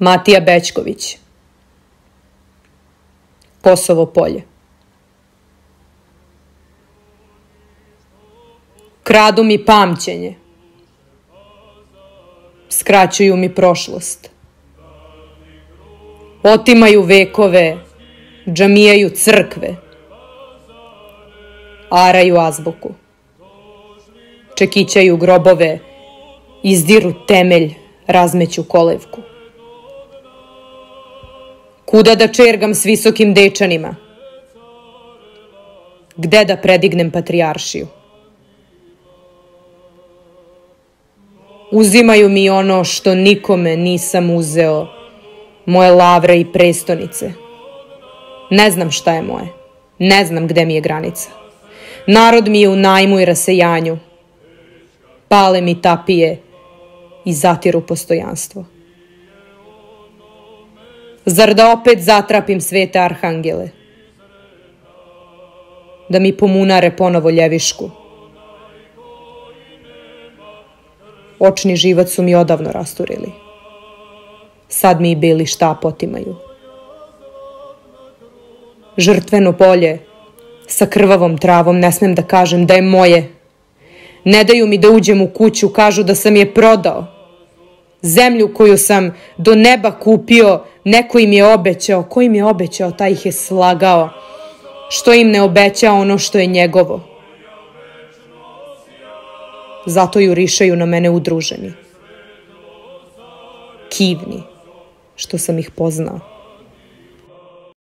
Matija Bećković. Kosovo polje. Kradu mi pamćenje. Skraćuju mi prošlost. Otimaju vekove, džamijaju crkve. Araju azbuku. Čekićaju grobove, izdiru temelj, razmeću kolevku. Kuda da čergam s visokim dečanima? Gde da predignem patrijaršiju? Uzimaju mi ono što nikome nisam uzeo, moje lavre i prestonice. Ne znam šta je moje, ne znam gde mi je granica. Narod mi je u najmu i rasejanju. Pale mi tapije i zatiru postojanstvo. Zar da opet zatrapim svete arhangele? Da mi pomunare ponovo ljevišku? Očni živac su mi odavno rasturili. Sad mi i beli štap otimaju. Žrtveno polje sa krvavom travom, ne smem da kažem da je moje. Ne daju mi da uđem u kuću, kažu da sam je prodao. Zemlju koju sam do neba kupio, neko im je obećao. Ko im je obećao, taj ih je slagao. Što im ne obeća ono što je njegovo? Zato jurišaju na mene udruženi. Kivni, što sam ih poznao.